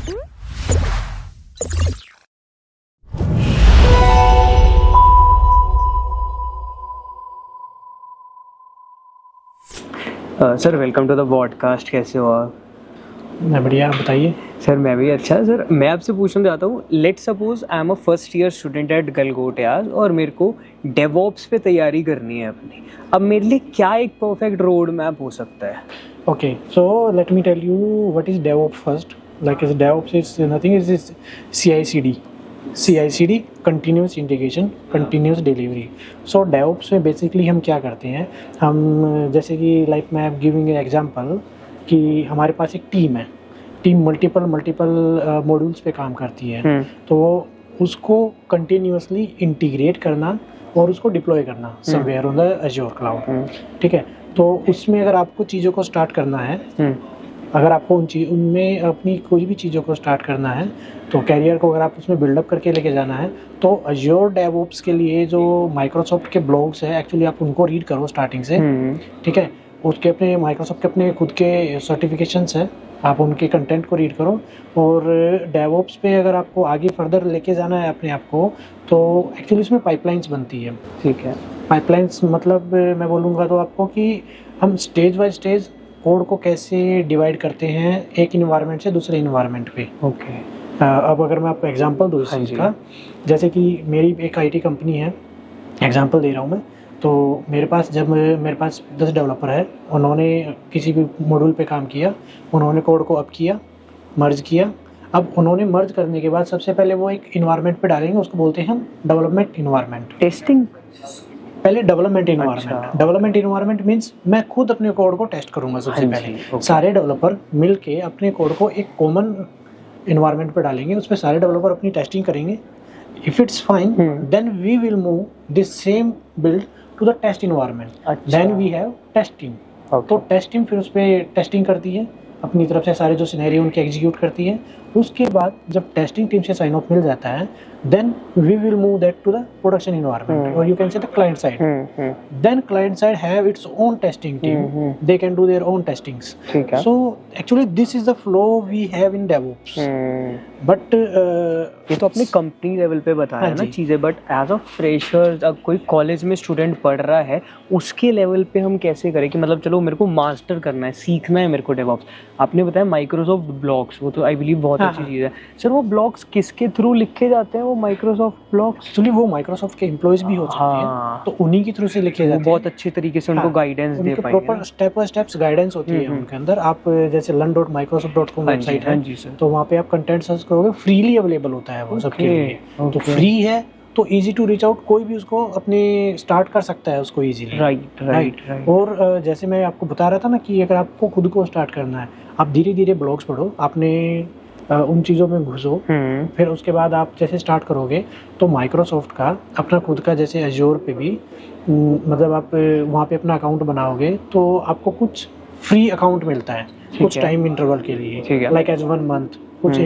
Sir welcome to the podcast. कैसे हो आप? मैं बढ़िया, आप बताइए। सर मैं भी अच्छा। सर मैं आपसे पूछना चाहता हूँ, let's suppose I am a first year student at Galgotias और मेरे को डेवऑप्स पे तैयारी करनी है अपनी। अब मेरे लिए क्या एक परफेक्ट रोड मैप हो सकता है? Okay, so let me tell you what is DevOps first. Like is DevOps is nothing, is CI/CD. CI/CD continuous integration, continuous delivery. So DevOps में basically हम क्या करते हैं, हम जैसे कि like मैं गिविंग एग्जांपल कि हमारे पास एक टीम है, टीम मल्टीपल मॉड्यूल्स पे काम करती है, तो उसको कंटिन्यूसली इंटीग्रेट करना और उसको डिप्लॉय करना somewhere on the Azure cloud. ठीक है, तो उसमें अगर आपको चीज़ों को स्टार्ट करना है, अगर आपको उनमें अपनी कोई भी चीज़ों को स्टार्ट करना है, तो कैरियर को अगर आप उसमें बिल्डअप करके लेके जाना है, तो अज्योर डेवऑप्स के लिए जो माइक्रोसॉफ्ट के ब्लॉग्स है एक्चुअली आप उनको रीड करो स्टार्टिंग से। ठीक है, उसके अपने माइक्रोसॉफ्ट के अपने खुद के सर्टिफिकेशंस है, आप उनके कंटेंट को रीड करो। और डेवऑप्स पे अगर आपको आगे फर्दर लेके जाना है अपने आप को, तो एक्चुअली इसमें पाइपलाइंस बनती है। ठीक है, पाइपलाइंस मतलब मैं बोलूँगा तो आपको कि हम स्टेज बाय स्टेज कोड को कैसे डिवाइड करते हैं एक इन्वायरमेंट से दूसरे इन्वायरमेंट पे। ओके। अब अगर मैं आपको एग्जांपल दूँ इस चीज़ का, जैसे कि मेरी एक आईटी कंपनी है, एग्जांपल दे रहा हूँ मैं, तो मेरे पास 10 डेवलपर है, उन्होंने किसी भी मॉड्यूल पे काम किया, उन्होंने कोड को अप किया, मर्ज किया। अब उन्होंने मर्ज करने के बाद सबसे पहले वो एक इन्वायरमेंट पे डालेंगे, उसको बोलते हैं हम डेवलपमेंट इन्वायरमेंट। टेस्टिंग पहले development environment. Development environment means मैं खुद अपने कोड को टेस्ट करूंगा सबसे पहले। सारे डेवलपर मिलके अपने कोड को एक कॉमन इन्वायरमेंट पे डालेंगे, उस पर सारे डेवलपर अपनी टेस्टिंग करेंगे। If it's fine then we will move this same build to the test environment. Then we have test team. तो टेस्ट टीम फिर उस पर टेस्टिंग करती है, अपनी तरफ से सारे जो सिनेरियो उनके एग्जीक्यूट करती है। उसके बाद जब टेस्टिंग टीम से साइन ऑफ मिल जाता है, then we will move that to the production environment, or you can say the client side. Then client side have its own testing team. They can do their own testings. So actually this is the flow we have in DevOps. But ये तो अपने company level पे बताया ना चीज़ें, but as a fresher अब कोई college में स्टूडेंट पढ़ रहा है, उसके लेवल पे हम कैसे करें कि मतलब चलो मेरे को मास्टर करना है, सीखना है मेरे को डेवऑप्स। आपने बताया माइक्रोसॉफ्ट ब्लॉग्स, वो तो आई बिलीव बहुत अच्छी चीज़ है। सर वो ब्लॉग्स किसके थ्रू लिखे जाते हैं, वो माइक्रोसॉफ्ट ब्लॉग्स? एक्चुअली वो माइक्रोसॉफ्ट के एम्प्लॉइज भी हो सकते हैं, तो उन्हीं के थ्रू से लिखे जाते हैं। बहुत अच्छे तरीके से उनको गाइडेंस दे पाएंगे, proper step by steps guidance होती है उनके अंदर। आप जैसे learn.microsoft.com वेबसाइट है, तो वहाँ पे आप कंटेंट सर्च करोगे, फ्रीली अवेलेबल होता है वो सबके लिए। तो फ्री है तो इजी टू रीच आउट, कोई भी उसको अपने स्टार्ट कर सकता है उसको इजीली। राइट। और जैसे मैं आपको बता रहा था ना कि अगर आपको खुद को स्टार्ट करना है, आप धीरे धीरे ब्लॉग्स पढ़ो, आपने उन चीज़ों में घुसो, फिर उसके बाद आप जैसे स्टार्ट करोगे तो माइक्रोसॉफ्ट का अपना खुद का, जैसे एज़्योर पे भी मतलब आप वहाँ पे अपना अकाउंट बनाओगे तो आपको कुछ फ्री अकाउंट मिलता है कुछ टाइम इंटरवल के लिए, लाइक एज 1 मंथ कुछ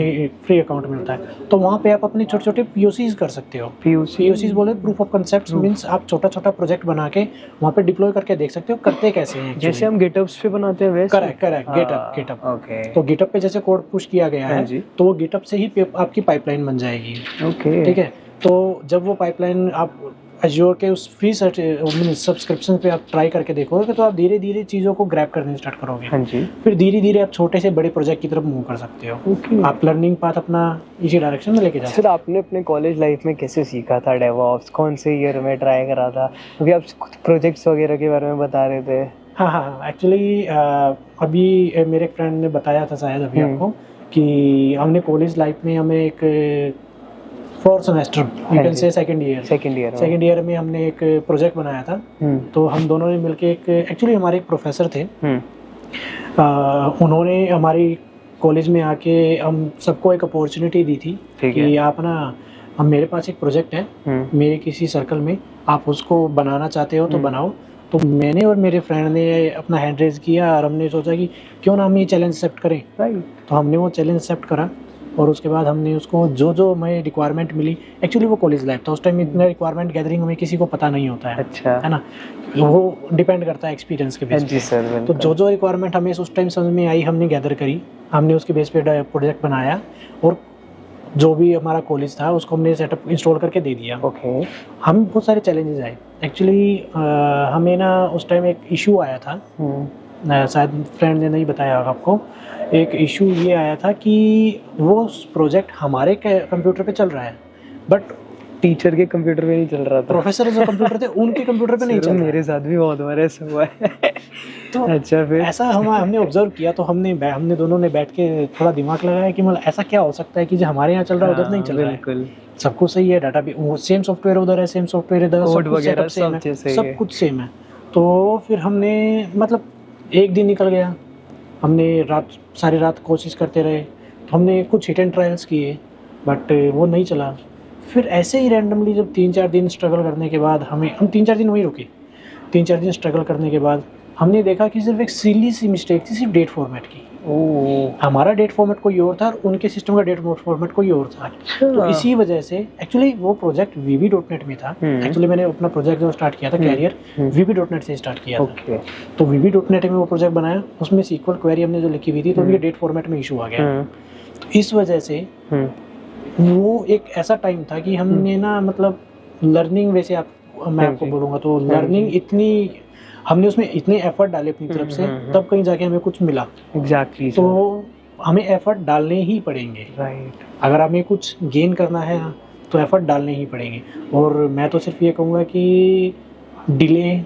फ्री अकाउंट मिलता है। तो वहाँ पे आप अपने छोटे छोटे POCs कर सकते हो। POCs बोले प्रूफ ऑफ कंसेप्ट, मींस आप छोटा छोटा प्रोजेक्ट बना के वहाँ पे डिप्लॉय करके देख सकते हो करते कैसे हैं, जैसे हम गिटहब्स पे बनाते हैं वैसे। Correct GitHub. ओके, तो गिटहब पे जैसे कोड पुश किया गया है तो वो गिटहब से ही आपकी पाइपलाइन बन जाएगी। ओके, ठीक है। तो जब वो पाइपलाइन आप एज़्योर के उस फ्री सब्सक्रिप्शन पे आप ट्राई करके देखोगे तो आप धीरे धीरे चीज़ों को ग्रैब करने स्टार्ट करोगे। फिर धीरे धीरे आप छोटे से बड़े प्रोजेक्ट की तरफ मूव कर सकते हो। आप लर्निंग पाथ अपना इसी डायरेक्शन में लेके जा सकते हो। सर आपने अपने कॉलेज लाइफ में कैसे सीखा था डेवऑप्स, कौन से ईयर में ट्राई करा था, क्योंकि आप प्रोजेक्ट्स वगैरह के बारे में बता रहे थे। हाँ, एक्चुअली अभी मेरे फ्रेंड ने बताया था शायद अभी आपको कि हमने कॉलेज लाइफ में हमें एक 4 semester you can say second year में हमने एक प्रोजेक्ट बनाया था। तो हम दोनों ने मिलके एक, एक्चुअली हमारे एक प्रोफेसर थे, उन्होंने हमारी कॉलेज में आके हम सबको एक अपॉर्चुनिटी दी थी कि आप ना, हम मेरे पास एक प्रोजेक्ट है मेरे किसी सर्कल में, आप उसको बनाना चाहते हो तो बनाओ। तो मैंने और मेरे फ्रेंड ने अपना हैंड रेज किया और हमने सोचा कि क्यों ना हम ये चैलेंज एक्सेप्ट करें। तो हमने वो चैलेंज एक्सेप्ट करा और उसके बाद हमने उसको जो जो हमें रिक्वायरमेंट मिली, एक्चुअली वो कॉलेज लाइफ था, उस टाइम इतना रिक्वायरमेंट गैदरिंग में किसी को पता नहीं होता है, अच्छा है ना, वो डिपेंड करता है एक्सपीरियंस के बेस जी पे। सर, तो जो जो रिक्वायरमेंट हमें उस टाइम समझ में आई हमने गैदर करी, हमने उसके बेस पे प्रोजेक्ट बनाया और जो भी हमारा कॉलेज था उसको हमने सेटअप इंस्टॉल करके दे दिया। ओके। हम बहुत सारे चैलेंजेस आए एक्चुअली, हमें ना उस टाइम एक इशू आया था, शायद फ्रेंड ने नहीं बताया होगा आपको। एक इशू ये आया था कि वो प्रोजेक्ट हमारे कंप्यूटर पे चल रहा है बट टीचर के कंप्यूटर पे नहीं चल रहा था, प्रोफेसर जो कंप्यूटर थे उनके कंप्यूटर पे नहीं चल रहा। मेरे साथ भी बहुत बार ऐसा हुआ है। तो अच्छा, फिर ऐसा हमने ऑब्जर्व किया, तो हमने दोनों ने बैठ के थोड़ा दिमाग लगाया कि मतलब ऐसा क्या हो सकता है कि जो हमारे यहाँ चल रहा है उधर नहीं चल रहा है। बिल्कुल, सब कुछ सही है, डाटा भी वो सेम सॉफ्टवेयर उधर है, सेम सॉफ्टवेयर इधर, कोड सब कुछ वगैरह सेटअप सेम सब जैसे है, ही सब है। कुछ सेम है। तो फिर हमने मतलब एक दिन निकल गया, हमने सारी रात कोशिश करते रहे, तो हमने कुछ हिट एंड ट्रायल्स किए बट वो नहीं चला। फिर ऐसे ही रैंडमली जब 3-4 दिन स्ट्रगल करने के बाद हम 3-4 दिन वहीं रुके, 3-4 दिन स्ट्रगल करने के बाद हमने देखा कि सिर्फ एक सिली सी मिस्टेक थी, सिर्फ डेट फॉर्मेट की। हमारा डेट फॉर्मेट कोई और था और उनके सिस्टम का डेट फॉर्मेट कोई और था। तो इसी वजह से एक्चुअली वो प्रोजेक्ट VB.NET में था। एक्चुअली मैंने अपना प्रोजेक्ट जो स्टार्ट किया था कैरियर VB.NET से स्टार्ट किया था। तो VB.NEट में वो प्रोजेक्ट बनाया, उसमें SQL क्वेरी हमने जो लिखी हुई थी, तो उनके डेट फॉर्मेट में इशू आ गया। तो इस वजह से वो एक ऐसा टाइम था कि हमने ना मतलब लर्निंग, वैसे मैं आपको बोलूँगा तो लर्निंग इतनी, हमने उसमें इतने एफर्ट डाले अपनी तरफ से, तब कहीं जाके हमें कुछ मिला। एग्जैक्टली। तो हमें एफर्ट डालने ही पड़ेंगे, राइट। अगर हमें कुछ गेन करना है तो एफर्ट डालने ही पड़ेंगे। और मैं तो सिर्फ ये कहूँगा कि डिले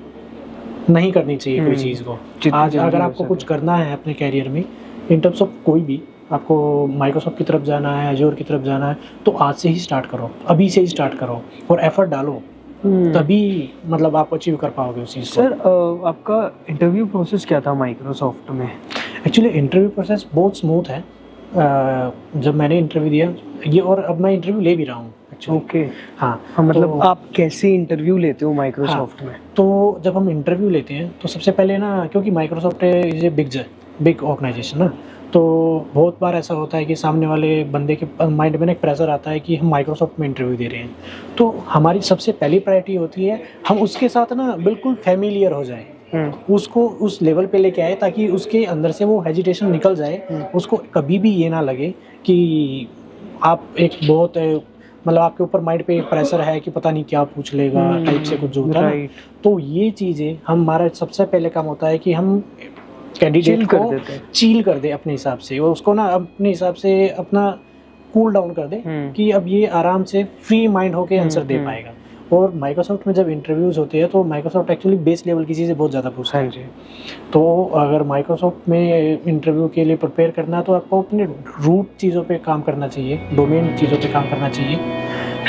नहीं करनी चाहिए कोई चीज़ को। आज अगर आपको कुछ करना है अपने कैरियर में इन टर्म्स ऑफ कोई भी, आपको माइक्रोसॉफ्ट की तरफ जाना है, एज़्योर की तरफ जाना है, तो आज से ही स्टार्ट करो, अभी से ही स्टार्ट करो और एफर्ट डालो, तभी मतलब आप अचीव कर पाओगे उस चीज़ को। सर, आपका इंटरव्यू प्रोसेस क्या था माइक्रोसॉफ्ट में? एक्चुअली इंटरव्यू प्रोसेस बहुत स्मूथ है। जब मैंने इंटरव्यू दिया ये, और अब मैं इंटरव्यू ले भी रहा हूँ। ओके। हाँ, मतलब तो आप कैसे इंटरव्यू लेते हो माइक्रोसॉफ्ट में? तो जब हम इंटरव्यू लेते हैं तो सबसे पहले ना, क्योंकि Microsoft is a big organization ना, तो बहुत बार ऐसा होता है कि सामने वाले बंदे के माइंड में एक प्रेशर आता है कि हम माइक्रोसॉफ्ट में इंटरव्यू दे रहे हैं। तो हमारी सबसे पहली प्रायोरिटी होती है हम उसके साथ ना बिल्कुल फैमिलियर हो जाए, उसको उस लेवल पे लेके आए ताकि उसके अंदर से वो हेजिटेशन निकल जाए। उसको कभी भी ये ना लगे कि आप एक बहुत मतलब आपके ऊपर माइंड पे प्रेशर है कि पता नहीं क्या पूछ लेगा टाइप से कुछ जो होता है ना। तो ये चीज़ें हमारा सबसे पहले काम होता है कि हम कैंडिडेट को चील कर दे अपने हिसाब से, और उसको ना अपने हिसाब से अपना कूल डाउन कर दे कि अब ये आराम से फ्री माइंड होके आंसर दे पाएगा। और माइक्रोसॉफ्ट में जब इंटरव्यूज़ होते हैं तो माइक्रोसॉफ्ट एक्चुअली बेस लेवल की चीज़ें बहुत ज़्यादा पूछता है। तो अगर माइक्रोसॉफ्ट में इंटरव्यू के लिए प्रिपेयर करना है तो आपको अपने रूट चीज़ों पे काम करना चाहिए, डोमेन चीज़ों पे काम करना चाहिए।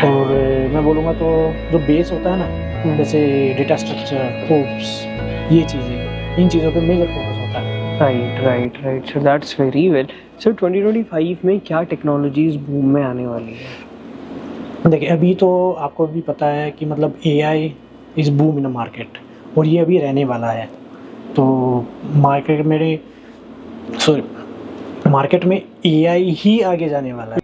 और मैं बोलूँगा तो जो बेस होता है ना, जैसे डेटा स्ट्रक्चर, होप्स, ये चीज़ें, इन चीज़ों पे मेजर फोकस होता है। Right. So that's very well. Sir 2025 में क्या टेक्नोलॉजीज बूम में आने वाली है? देखिए अभी तो आपको भी पता है कि मतलब AI is boom in market, और ये अभी रहने वाला है। तो मार्केट में AI ही आगे जाने वाला है।